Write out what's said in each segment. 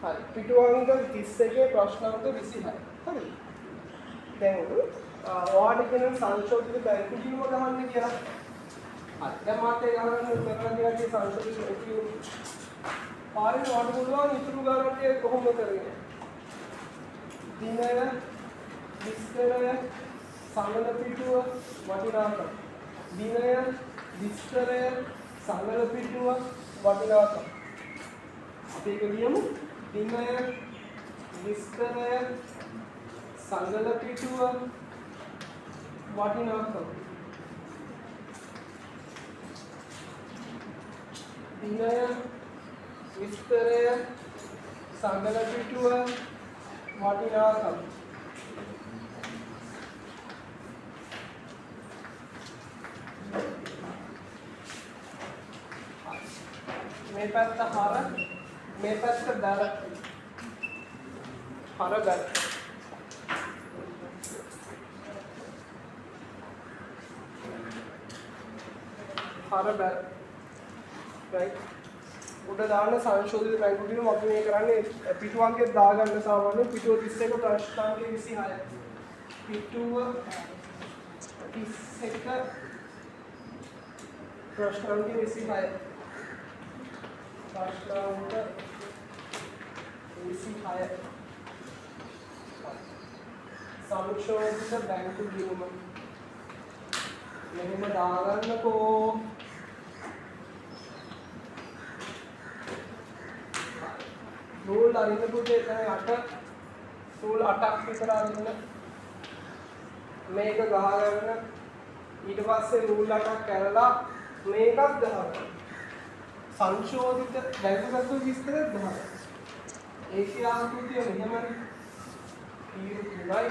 හරි. පිටුවංග 31 ප්‍රශ්නාංක 26. හරි. දැන් ඔයාලට කියන සංශෝධිත බැංකු ගිණුම ගහන්න කියලා. හරි. දැන් මාත් ඒ ගහන්න කරලා තියෙන සංශෝධිත බැංකු පාරේ ඔයාලට පුළුවන් ඉතුරු ගානට කොහොමද කරන්නේ? දිනය විස්තරය සංගල පිටුව වටිනාකම. දිනය විස්තරය සංගල පිටුව වටිනාකම. අපි ඒක ලියමු. දිනය විස්තරය සංගල පිටුව වටිනාකම. දිනය විස්තරය සංගල පිටුව වටිනාකම. මේ පැත්ත හර මේ පැත්ත දර හර දර හර බැර right උඩ දාන්න සංශෝධිත බැංකු ගිණුම අපි මේ කරන්නේ පිටුවන්ගේ දාගන්න සාමාන්‍ය පිටුව 31 ප්‍රශ්නාංක 26 පිටුව 31 ප්‍රශ්නාංක 26 ප්‍රශ්නාංක 26 සංශෝධිත බැංකු ගිණුම මෙහෙම දාගන්නකෝ රූල් අරින්න පුතේ එතන 8 රූල් 8ක් විතර අරින්න මේක ගහගන්න ඊට පස්සේ රූල් 8ක් කරලා මේකත් ගහගන්න සංශෝධිත බැංකු විස්තරයක් ගහගන්න ඒකේ ආකෘතිය මෙහෙමයි තීරු 3යි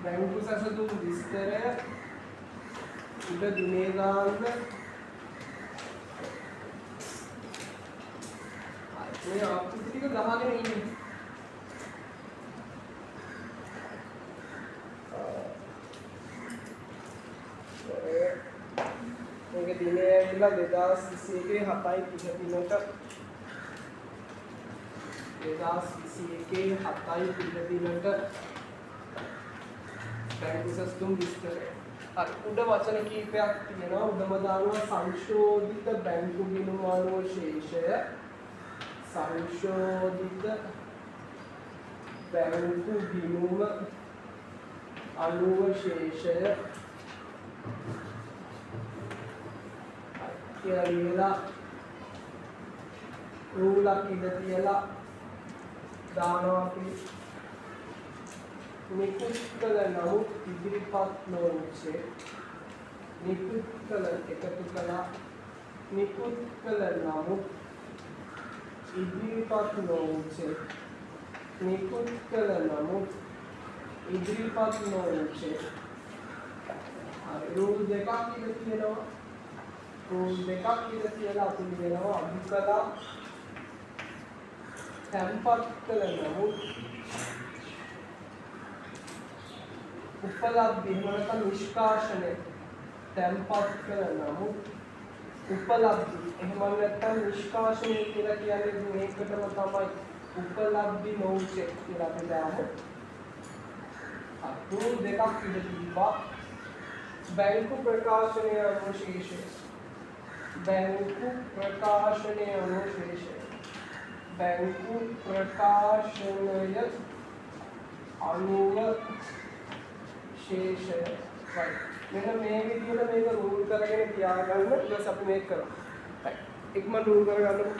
බැංකු සැසඳුම් විස්තරය උඩ දිනේ දාන්න මේ ආකෘති ටික ගහගෙන ඉන්නේ. මේක දිනේ ඇවිල්ලා 2021 7යි 30 දිනට 2021 7යි 30 දිනට බැංකු සැසඳුම් විස්තරය. අර උඩ වචන කීපයක් තියෙනවා. උඩම දානවා සංශෝධිත බැංකු ගිණුම අනුව ශේෂය සංශෝධිත බැංකු ගිණුම අනුව ශේෂය කියලා රූලක් ඉඳ තියලා දානවා අපි නිකුත් කළ නමුත් ඉදිරිපත් නොවුසේ නිකුත් කළ එකතු කළා නිකුත් කළ නමුත් ඉදිරිපත් නොවුසේ නිකුත් කළ නමුත් ඉදිරිපත් නොවුසේ රූල් දෙකක් ඉඳ තියෙනවා රූල් දෙකක් ඉඳ තියලා අපි වෙනවා අභි කළා තැන්පත් කළ නමුත් උපලබ්ධි මොනක නිෂ්කාශනය තැන්පත් කළ නමුත් උපලබ්ධි එහෙම නැත්නම් නිෂ්කාශනය කියලා කියන්නේ මේකටම තමයි උපලබ්ධි නොඋචේ කියලා අපි දාමු. අතුරු දෙකක් ඉඳීවා බැංකු ප්‍රකාශනය අනුශේෂය බැංකු ප්‍රකාශනය අනුශේෂය බැංකු ප්‍රකාශනය අනුව ශේෂය right මෙන්න මේ විදිහට මේක රූල් කරගෙන තියාගන්න ඊට පස්සේ අපි මේක කරමු right ඉක්මන රූල් කරගන්නකො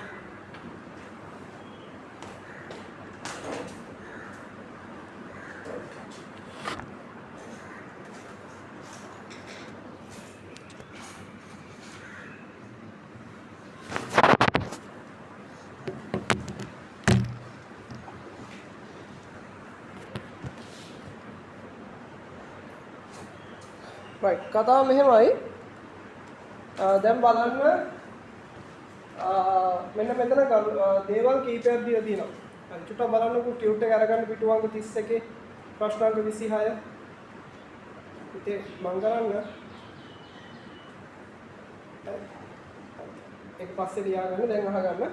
right කතාව මෙහෙමයි දැන් බලන්න මෙන්න මෙතන දේවල් කීපයක් දීලා තියෙනවා. හරි චුට්ටක් බලන්නකෝ ටියුට් එක අරගන්න පිටුවංග 31 ප්‍රශ්නාංක 26 ඉතින් මම කරන්න එක් පස්සේ ලියාගන්න දැන් අහගන්න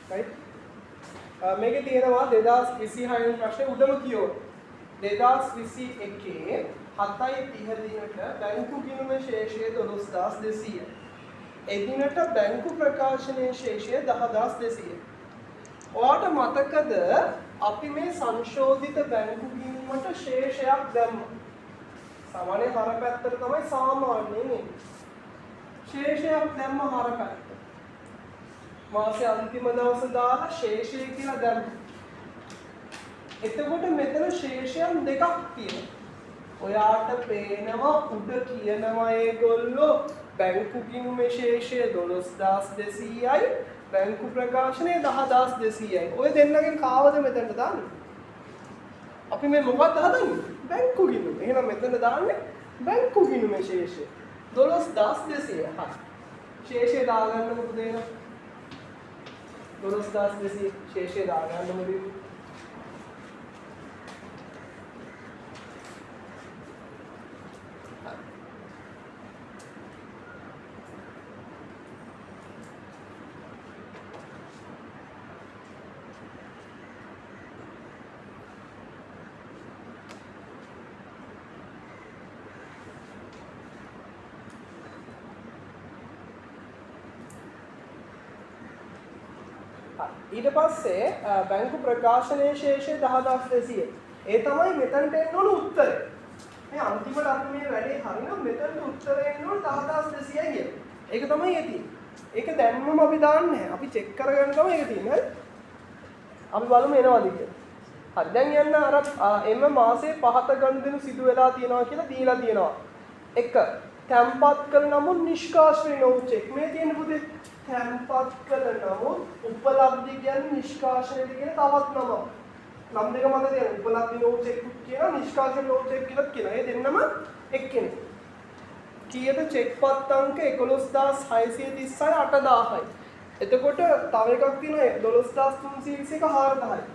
right මේකේ තියෙනවා 2026 වෙනි ප්‍රශ්නේ උඩම කියෝ 2021 7:30 දිනට බැංකු ගිණුම ශේෂය 12200 එදිනට බැංකු ප්‍රකාශනයේ ශේෂය 10200 ඔයාට මතකද අපි මේ සංශෝධිත බැංකු ගිණුමට ශේෂයක් දැම්මා සාමාන්‍ය හර පැත්තට තමයි සාමාන්‍යයෙන් එන්නේ ශේෂයක් දැම්ම හර පැත්ත මාසේ අන්තිම දවස දාලා ශේෂය කියලා දැම්මා එතකොට මෙතන ශේෂයන් දෙකක් තියෙනවා ඔයාට පේනවා උඩ කියනවා ඒගොල්ලෝ බැංකු ගිණුමේ ශේෂය 12200යි බැංකු ප්‍රකාශනයේ 10200යි. ඔය දෙන්නගෙන් කාවද මෙතනට දාන්නේ? අපි මේ මොකක්ද හදන්නේ? බැංකු ගිණුම. එහෙනම් මෙතන දාන්නේ බැංකු ගිණුමේ ශේෂය 12200. හරි. ශේෂය දාගන්න මොකද වෙනවා? 12200 ශේෂය දාගන්න මොකද වෙන්නේ? ඊට පස්සේ බැංකු ප්‍රකාශනයේ ශේෂය 10200. ඒ තමයි මෙතනට එන්න ඕන උත්තරය. මේ අන්තිමට අපි මේ වැඩේ හරිනම් මෙතනට උත්තරය එන්න ඕන 10200යි කියන්නේ. ඒක තමයි ඒ තියෙන්නේ. ඒක දැම්මම අපි දාන්නේ නැහැ. අපි චෙක් කරගන්න තමයි ඒක තියෙන්නේ. අපි බලමු එනවාද කියලා. හරි දැන් යන්න අර එම මාසේ 5ත ගනුදෙනු සිදු වෙලා තියෙනවා කියලා දීලා තියෙනවා. 1. තැම්පත් කළ නමුත් නිෂ්කාශනය නොවු චෙක්. මේ තියෙන පුතේ තැම්පත් කළ නමුත් උපලබ්ධි කියන්නේ නිෂ්කාශනයද කියන තවත් නමක්. නම් දෙක මත තියෙන උපලබ්ධි නොවු චෙක් කියනවා නිෂ්කාශන නොවු චෙක් කියලා කියනවා. ඒ දෙන්නම එක්කෙනෙක්. කීයද චෙක්පත් අංක 11636 8000යි. එතකොට තව එකක් තියෙනවා 12321 4000යි.